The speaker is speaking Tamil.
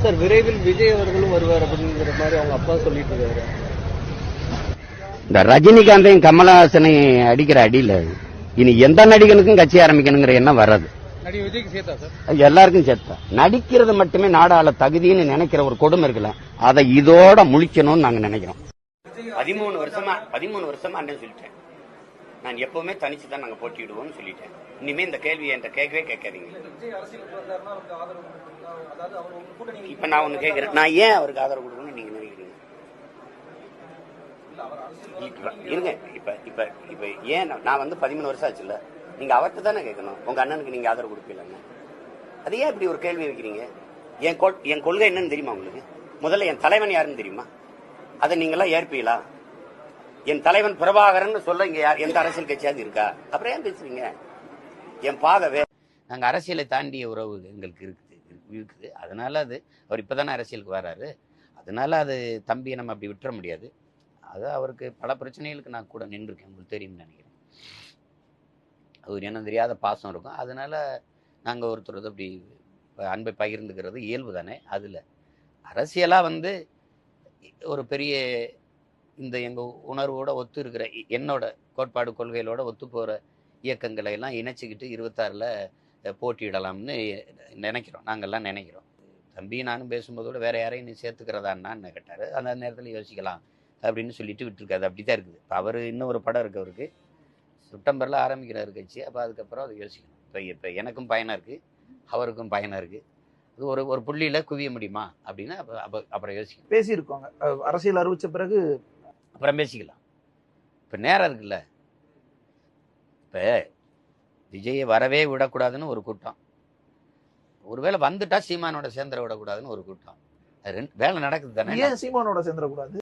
சார் விரைவில் விஜய் அவர்களும் வருவார் அப்படிங்கிற மாதிரி அவங்க அப்பா சொல்லிட்டு இருக்காரு. இந்த ரஜினிகாந்தையும் கமலஹாசனையும் அடிக்கிற அடியில இனி எந்த நடிகனுக்கும் கட்சி ஆரம்பிக்கணுங்கிற எண்ணம் வராது. விஜய்க்கு சேர்த்தா சார்? எல்லாருக்கும் சேர்த்தா. நடிக்கிறது மட்டுமே நாடாள தகுதின்னு நினைக்கிற ஒரு கொடுமை இருக்குல்ல, அதை இதோட முழிக்கணும்னு நாங்க நினைக்கிறோம். 13 வருஷமா அண்ணன் சொல்லிட்டேன், நான் எப்பவுமே தனிச்சு தான் நாங்க போட்டிடுவோம்னு சொல்லிட்டேன். இனிமே இந்த கேள்வி என்கிட்ட கேட்கவே கேட்காதீங்க. இப்ப நான் ஒண்ணு கேட்கிறேன், நான் ஏன் அவருக்கு ஆதரவு கொடுக்கணும்னு நீங்க நினைக்கிறீங்க? இருங்க, இப்ப இப்ப இப்ப ஏன் நான் 13 வருஷம் ஆச்சுல்ல, நீங்க அவர்கிட்ட தானே கேட்கணும், உங்க அண்ணனுக்கு நீங்க ஆதரவு கொடுப்பீங்க. அது ஏன் இப்படி ஒரு கேள்வி வைக்கிறீங்க? என் கொள்கை என்னன்னு தெரியுமா உங்களுக்கு? முதல்ல என் தலைவன் யாருன்னு தெரியுமா? அதை நீங்க எல்லாம் ஏற்பீங்களா? என் தலைவன் பிரபாகரன் சொல்ல இங்க எந்த அரசியல் கட்சியாவது இருக்கா? அப்புறம் ஏன் பேசுறீங்க? என் பாகவே நாங்க அரசியலை தாண்டிய உறவு எங்களுக்கு இருக்குது. அதனால அது அவர் இப்பதானே அரசியலுக்கு வராரு. அதனால அது தம்பியை நம்ம அப்படி விட்டுற முடியாது. அது அவருக்கு பல பிரச்சனைகளுக்கு நான் கூட நின்றுருக்கேன், உங்களுக்கு தெரியும்னு நினைக்கிறேன். அவர் என்ன தெரியாத பாசம் இருக்கும். அதனால நாங்கள் ஒருத்தர் அப்படி அன்பை பகிர்ந்துக்கிறது இயல்பு தானே. அதில் அரசியலாக ஒரு பெரிய இந்த எங்கள் உணர்வோட ஒத்து இருக்கிற என்னோட கோட்பாடு கொள்கைகளோட ஒத்து போகிற இயக்கங்களை எல்லாம் இணைச்சிக்கிட்டு 26ல் போட்டியிடலாம்னு நினைக்கிறோம். நாங்கள்லாம் நினைக்கிறோம். தம்பி நானும் பேசும்போதோட வேற யாரையும் நீ சேர்த்துக்கிறதான்னு கேட்டார். அந்த நேரத்தில் யோசிக்கலாம் அப்படின்னு சொல்லிட்டு விட்டுருக்காது. அப்படி தான் இருக்குது. இப்போ அவர் இன்னும் ஒரு படம் இருக்கு, அவருக்கு செப்டம்பரில் ஆரம்பிக்கிறார் கட்சி. அப்போ அதுக்கப்புறம் அதை யோசிக்கணும். இப்போ எனக்கும் பயனாக இருக்குது, அவருக்கும் பயனாக இருக்குது. அது ஒரு புள்ளியில் குவிய முடியுமா அப்படின்னா அப்புறம் யோசிக்கணும். பேசியிருக்கோங்க, அரசியல் அறிவிச்ச பிறகு அப்புறம் பேசிக்கலாம். இப்போ நேரம் இருக்குல்ல. இப்போ விஜயை வரவே விடக்கூடாதுன்னு ஒரு கூட்டம், ஒருவேளை வந்துட்டா சீமானோட சேர்ந்துட விடக்கூடாதுன்னு ஒரு கூட்டம். வேலை நடக்குது தானே. ஏன் சீமானோட சேர்ந்துடக்கூடாது?